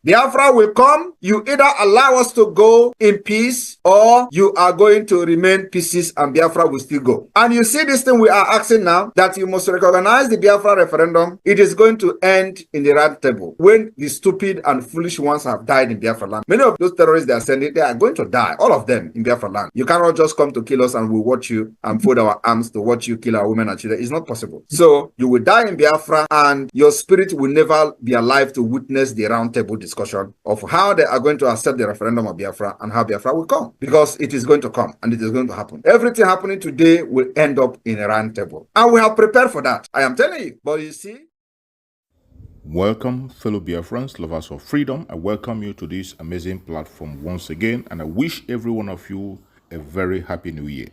Biafra will come. You either allow us to go in peace or you are going to remain pieces and Biafra will still go. And you see this thing we are asking now that you must recognize the Biafra referendum. It is going to end in the round table when the stupid and foolish ones have died in Biafra land. Many of those terrorists they are sending, they are going to die. All of them in Biafra land. You cannot just come to kill us and we watch you and fold our arms to watch you kill our women and children. It's not possible. So you will die in Biafra and your spirit will never be alive to witness the round table discussion of how they are going to accept the referendum of Biafra and how Biafra will come, because it is going to come and it is going to happen. Everything happening today will end up in a round table, and we have prepared for that. I am telling you. But you see, welcome, fellow Biafrans, lovers of freedom. I welcome you to this amazing platform once again, and I wish every one of you a very happy new year.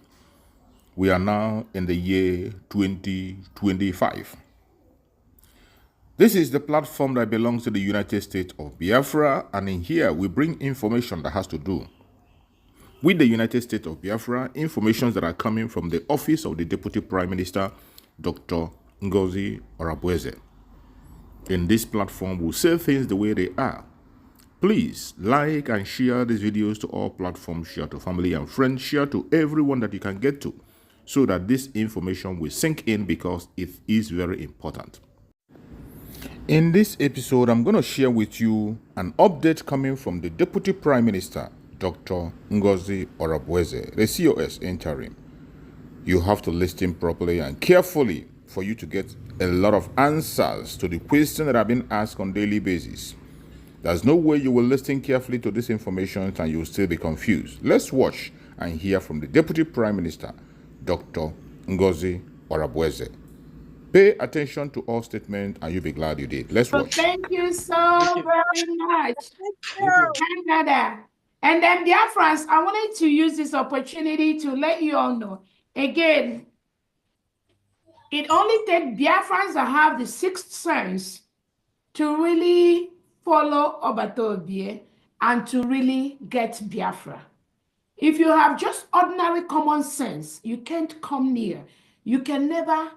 We are now in the year 2025. This is the platform that belongs to the United States of Biafra, and in here we bring information that has to do with the United States of Biafra, information that are coming from the office of the Deputy Prime Minister, Dr. Ngozi Orabueze. In this platform, we'll say things the way they are. Please like and share these videos to all platforms, share to family and friends, share to everyone that you can get to, so that this information will sink in, because it is very important. In this episode, I'm going to share with you an update coming from the Deputy Prime Minister, Dr. Ngozi Orabueze, the COS interim. You have to listen properly and carefully for you to get a lot of answers to the questions that have been asked on a daily basis. There's no way you will listen carefully to this information and you'll still be confused. Let's watch and hear from the Deputy Prime Minister, Dr. Ngozi Orabueze. Pay attention to all statements and you'll be glad you did. Let's watch. Thank you so very much, Canada. And then Biafrans, I wanted to use this opportunity to let you all know, again, it only takes Biafrans that have the sixth sense to really follow Obatobie and to really get Biafra. If you have just ordinary common sense, you can't come near. You can never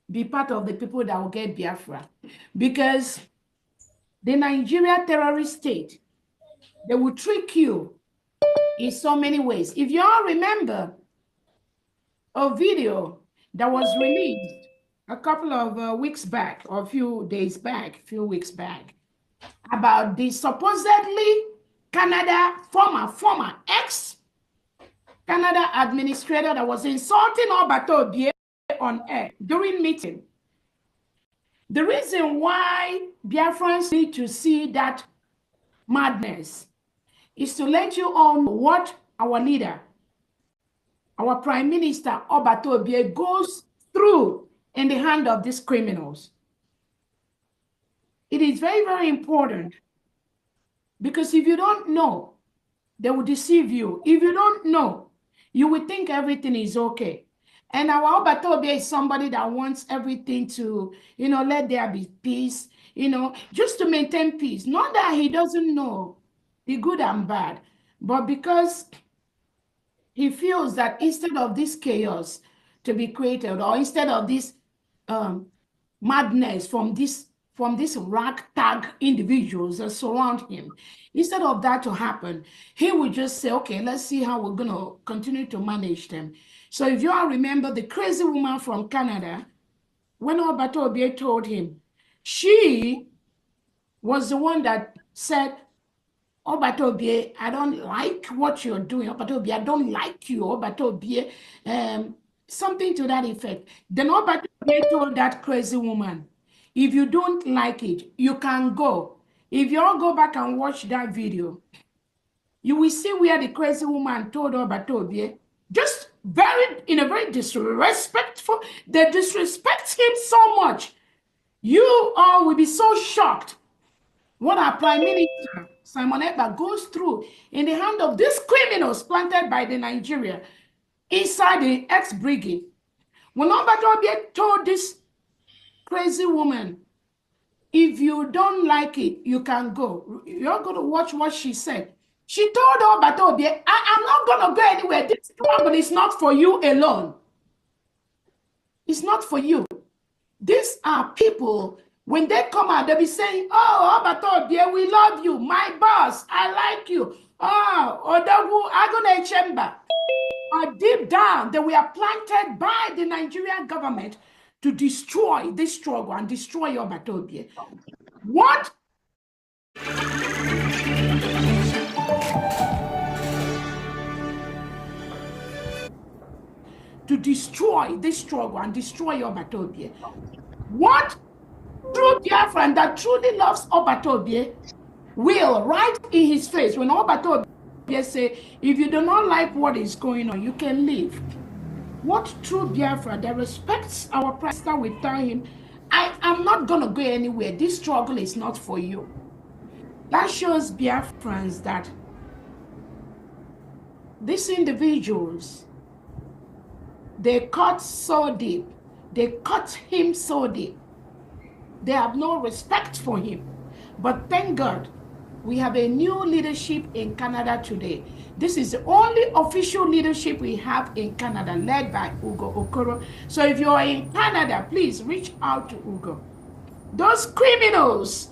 be part of the people that will get Biafra, because the Nigeria terrorist state, they will trick you in so many ways. If you all remember a video that was released a couple of weeks back, or a few weeks back, about the supposedly former ex-Canada administrator that was insulting Obatobie on air during meeting. The reason why Biafrans need to see that madness is to let you all know what our leader, our Prime Minister Obatobie, goes through in the hand of these criminals. It is very, very important, because if you don't know, they will deceive you. If you don't know, you will think everything is okay. And our Obatobie is somebody that wants everything to, let there be peace, just to maintain peace. Not that he doesn't know the good and bad, but because he feels that instead of this chaos to be created, or instead of this madness from these ragtag individuals that surround him, instead of that to happen, he would just say, okay, let's see how we're going to continue to manage them. So if you all remember the crazy woman from Canada, when Obatobie told him, she was the one that said, Obatobie, I don't like what you're doing. Obatobie, I don't like you. Obatobie, something to that effect. Then Obatobie told that crazy woman, if you don't like it, you can go. If you all go back and watch that video, you will see where the crazy woman told Obatobie, just in a very disrespectful, they disrespect him so much. You all will be so shocked what our Prime Minister, Simon Ekpa, goes through in the hand of these criminals planted by the Nigeria. inside the ex-brigade. When Obatobie told this crazy woman, if you don't like it, you can go. You're going to watch what she said. She told Obatobie, I'm not going to go anywhere. This struggle is not for you alone. It's not for you. These are people, when they come out, they'll be saying, oh, Obatobie, we love you. My boss, I like you. Oh, Odagu, Agone Chamber. Deep down, they were planted by the Nigerian government to destroy this struggle and destroy Obatobie. What? To destroy this struggle and destroy Obatobie. What true Biafran that truly loves Obatobie will, right in his face, when Obatobie say, if you do not like what is going on, you can leave. What true Biafra that respects our president will tell him, I am not going to go anywhere. This struggle is not for you. That shows Biafrans that these individuals, they cut so deep. They cut him so deep. They have no respect for him. But thank God, we have a new leadership in Canada today. This is the only official leadership we have in Canada, led by Ugo Okoro. So if you're in Canada, please reach out to Ugo. Those criminals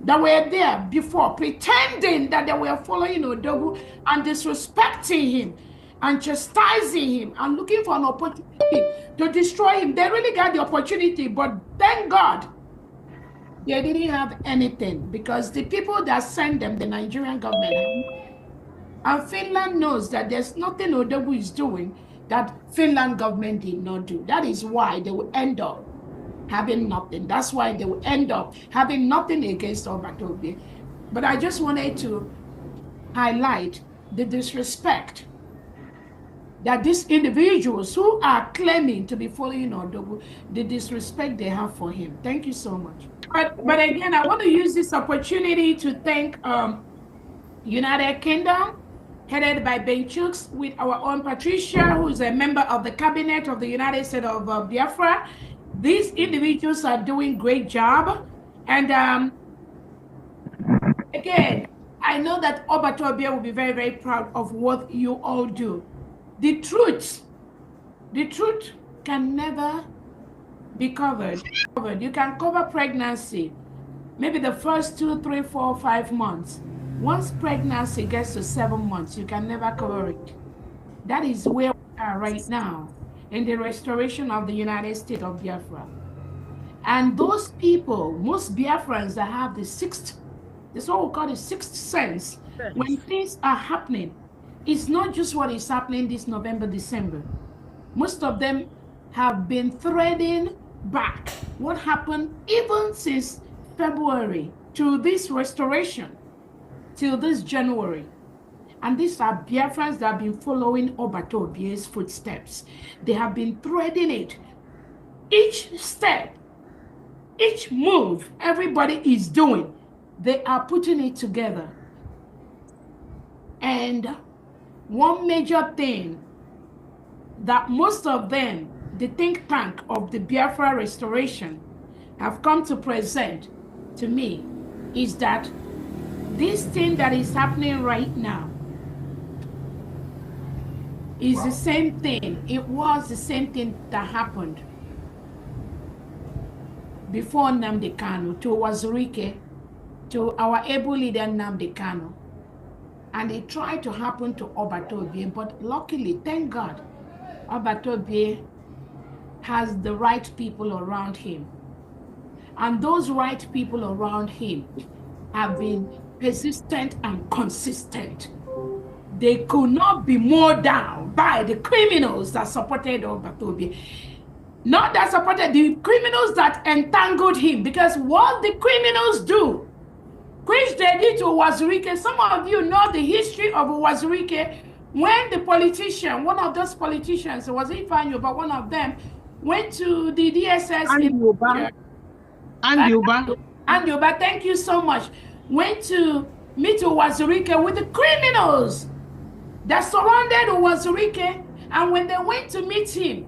that were there before, pretending that they were following Odogu and disrespecting him and chastising him and looking for an opportunity to destroy him, they really got the opportunity, but thank God, they didn't have anything, because the people that sent them, the Nigerian government, and Finland knows that there's nothing Odogu is doing that Finland government did not do. That is why they will end up having nothing. That's why they will end up having nothing against Obatobie. But I just wanted to highlight the disrespect that these individuals who are claiming to be following Odogu, the disrespect they have for him. Thank you so much. But again, I want to use this opportunity to thank United Kingdom, headed by Benchooks, with our own Patricia, who is a member of the cabinet of the United States of Biafra. These individuals are doing great job. And again, I know that Obatobie will be very, very proud of what you all do. The truth can never be covered. You can cover pregnancy, maybe the first 2, 3, 4, 5 months. Once pregnancy gets to 7 months, you can never cover it. That is where we are right now, in the restoration of the United States of Biafra. And those people, most Biafrans that have the sixth, this is what we call the sixth sense, when things are happening, it's not just what is happening this November, December. Most of them have been threading back what happened even since February to this restoration, till this January. And these are Biafrans that have been following Obatobie's footsteps. They have been threading it. Each step, each move everybody is doing, they are putting it together. And one major thing that most of them, the think tank of the Biafra restoration, have come to present to me is that this thing that is happening right now is the same thing. It was the same thing that happened before Nnamdi Kanu, to Wazirike, to our able leader Nnamdi Kanu. And it tried to happen to Obatobie, but luckily, thank God, Obatobie has the right people around him. And those right people around him have been persistent and consistent. They could not be mowed down by the criminals that supported Obatobie. Not that supported, the criminals that entangled him, because what the criminals do, which they did to Wazirike, some of you know the history of Wazirike, when the politician, one of those politicians, it was Ifanyo, but one of them went to the DSS. Andioba, thank you so much. Went to meet Wazirike with the criminals that surrounded Wazirike And when they went to meet him,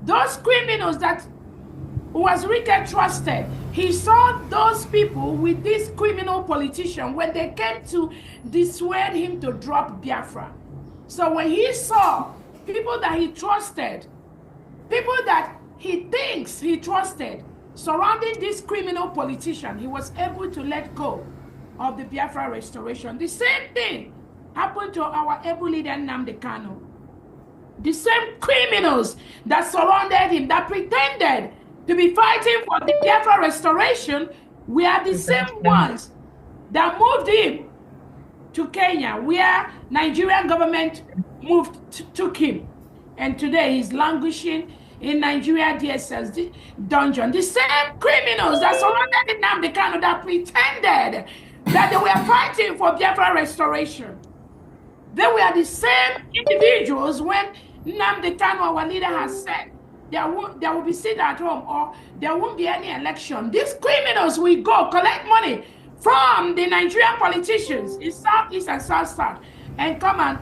those criminals that was Rike trusted, he saw those people with this criminal politician when they came to dissuade him to drop Biafra. So when he saw people that he trusted, people that he thinks he trusted, surrounding this criminal politician, he was able to let go of the Biafra restoration. The same thing happened to our able leader Nnamdi Kanu. The same criminals that surrounded him, that pretended to be fighting for the Biafra restoration, were the same ones that moved him to Kenya, where Nigerian government took him. And today he's languishing in Nigeria DSS dungeon. The same criminals that surrounded Nnamdi Kanu, that pretended that they were fighting for Biafra restoration. They were the same individuals when Nnamdi Kanu, our leader, has said there will be sit at home or there won't be any election. These criminals will go collect money from the Nigerian politicians in Southeast and South, and come and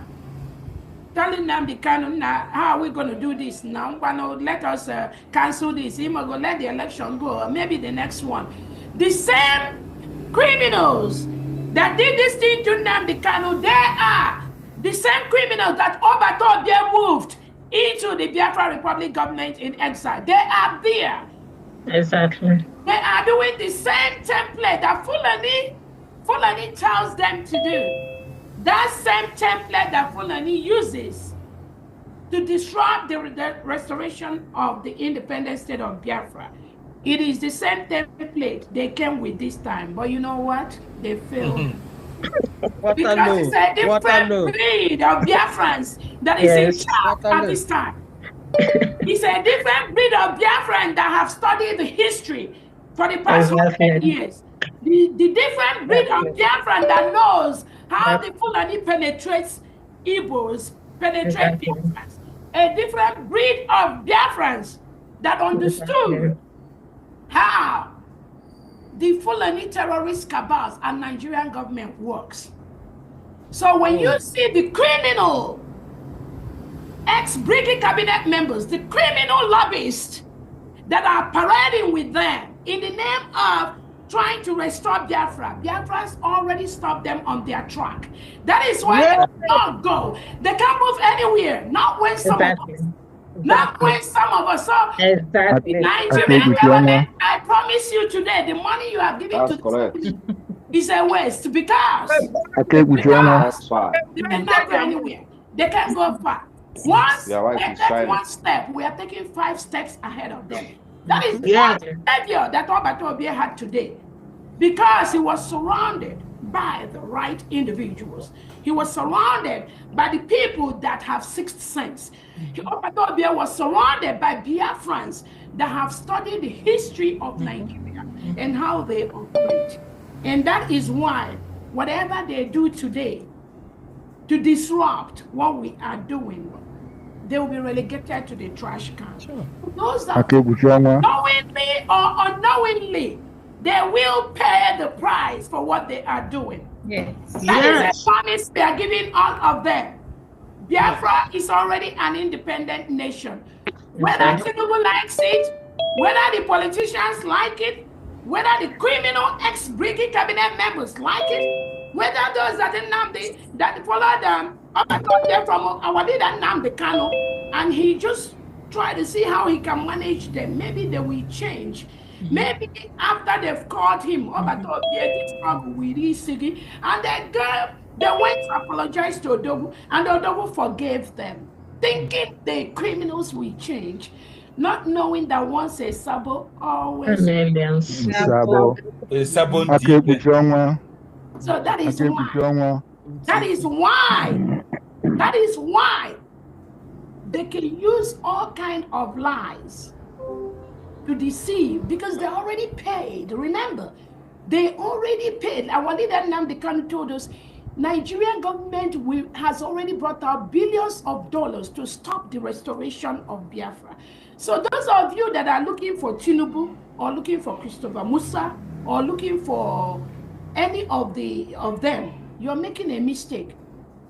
telling them the canon, how are we going to do this now? Let us cancel this. We're going to let the election go, or maybe the next one. The same criminals that did this thing to Nnamdi Kanu, they are the same criminals that Obato they moved into the Biafra Republic government in exile. They are there. Exactly. They are doing the same template that Fulani tells them to do. That same template that Fulani uses to disrupt the restoration of the independent state of Biafra. It is the same template they came with this time. But you know what? They failed. Because it's a different breed of Biafrans that is in charge at this time. It's a different breed of Biafrans that have studied the history for the past 100 years. The different breed of Biafran that knows how the Fulani penetrates Igbos, penetrate Biafrans. A different breed of Biafrans that understood how the Fulani terrorist cabals and Nigerian government works. So when you see the criminal ex-Brigade cabinet members, the criminal lobbyists that are parading with them in the name of trying to restore Biafra, Biafra's already stopped them on their track. That is why they don't go. They can't move anywhere. Not when some of us. Not when some of us. So Exactly. Nigerian government, I promise you today, the money you are giving to is a waste because they cannot go anywhere. They can't go far. Once they take one step, we are taking 5 steps ahead of them. That is the behavior that Obato had today, because he was surrounded by the right individuals. He was surrounded by the people that have sixth sense. Obato was surrounded by Biafrans that have studied the history of Nigeria and how they operate. And that is why whatever they do today to disrupt what we are doing, they will be relegated to the trash can. Sure. Those that knowingly or unknowingly, they will pay the price for what they are doing. Yes. That is the promise they are giving all of them. Biafra is already an independent nation. Whether Tinubu likes it, whether the politicians like it, whether the criminal ex-Brigade cabinet members like it, whether those that follow them, from our leader Nnamdi Kanu, and he just try to see how he can manage them. Maybe they will change. Maybe after they've caught him, this trouble with Isigi, and they went to apologize to Odogu, and Odogu forgave them, thinking the criminals will change, not knowing that once a sabo, always Sabo. So that is why. That is why they can use all kinds of lies to deceive, because they already paid. Remember, they already paid. Our leader Nnamdi Kanu told us Nigerian government has already brought out billions of dollars to stop the restoration of Biafra. So those of you that are looking for Tinubu or looking for Christopher Musa or looking for any of them, you're making a mistake.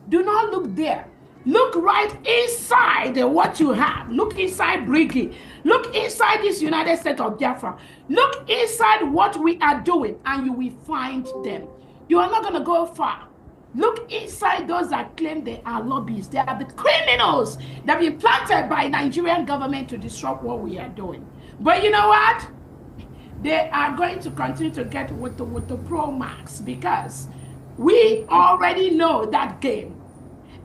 Do not look there. Look right inside what you have. Look inside Briggy. Look inside this United States of Biafra. Look inside what we are doing, and you will find them. You are not going to go far. Look inside those that claim they are lobbyists. They are the criminals that have been planted by Nigerian government to disrupt what we are doing. But you know what? They are going to continue to get with the pro marks, because we already know that game.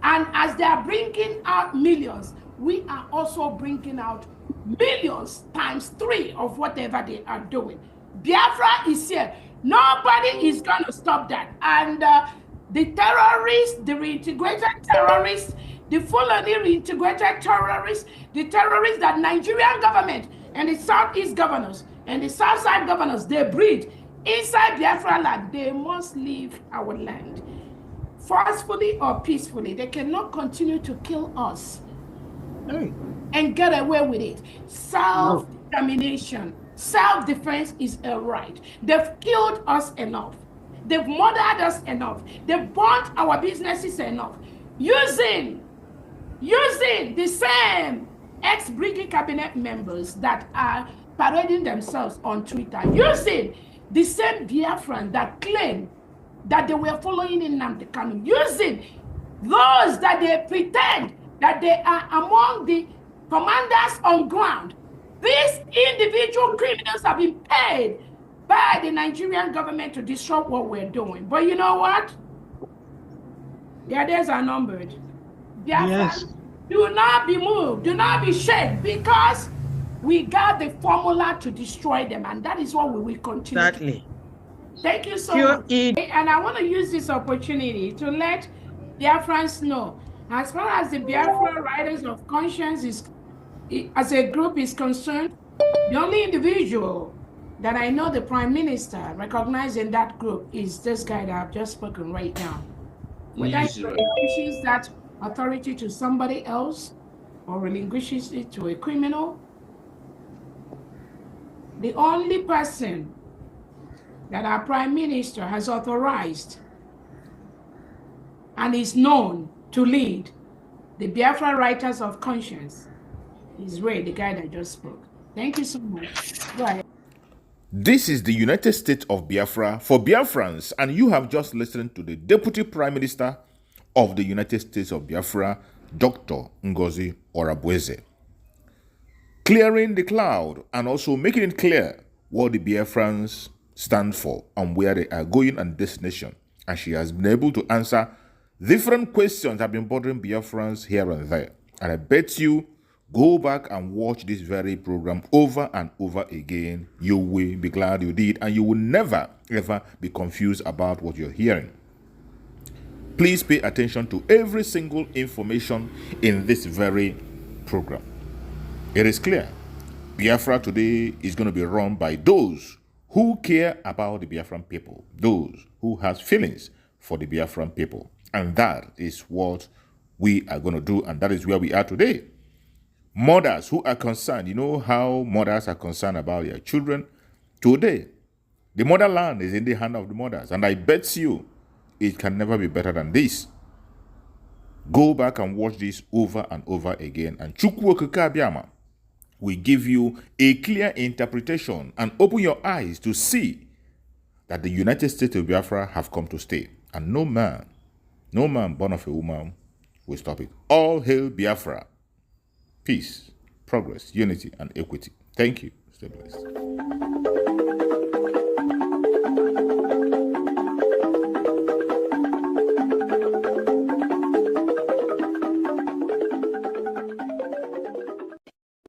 And as they are bringing out millions, we are also bringing out millions times 3 of whatever they are doing. Biafra is here. Nobody is going to stop that. And the terrorists, the reintegrated terrorists, the fully reintegrated terrorists, the terrorists that Nigerian government and the Southeast governors and the Southside governors, they breed inside Biafra land, they must leave our land. Forcefully or peacefully, they cannot continue to kill us and get away with it. Self-determination, self-defense is a right. They've killed us enough. They've murdered us enough. They've burnt our businesses enough. Using the same ex-Brigade cabinet members that are parading themselves on Twitter, using the same Biafran that claim that they were following in Nnamdi Kanu, using those that they pretend that they are among the commanders on ground. These individual criminals have been paid by the Nigerian government to disrupt what we're doing. But you know what? Their days are numbered. Yes. Do not be moved. Do not be shaken, because we got the formula to destroy them, and that is what we will continue. Exactly. Thank you so much. And I want to use this opportunity to let Biafrans know, as far as the Biafra Riders of Conscience as a group is concerned, the only individual that I know the Prime Minister recognized in that group is this guy that I've just spoken right now. Whether he relinquishes that authority to somebody else or relinquishes it to a criminal, the only person that our Prime Minister has authorized and is known to lead the Biafra Writers of Conscience is Ray, the guy that just spoke. Thank you so much. Go ahead. This is the United States of Biafra for Biafrans, and you have just listened to the Deputy Prime Minister of the United States of Biafra, Dr. Ngozi Orabueze, clearing the cloud and also making it clear what the Biafrans stand for and where they are going and destination. And she has been able to answer different questions that have been bothering Biafrans here and there. And I bet you, go back and watch this very program over and over again. You will be glad you did, and you will never ever be confused about what you're hearing. Please pay attention to every single information in this very program. It is clear. Biafra today is going to be run by those who care about the Biafran people, those who have feelings for the Biafran people. And that is what we are going to do, and that is where we are today. Mothers who are concerned, you know how mothers are concerned about their children. Today, the motherland is in the hand of the mothers, and I bet you it can never be better than this. Go back and watch this over and over again, and Chukwu Okike Abiama will give you a clear interpretation and open your eyes to see that the United States of Biafra have come to stay, and no man born of a woman will stop it. All hail Biafra. Peace, progress, unity, and equity. Thank you. Stay blessed.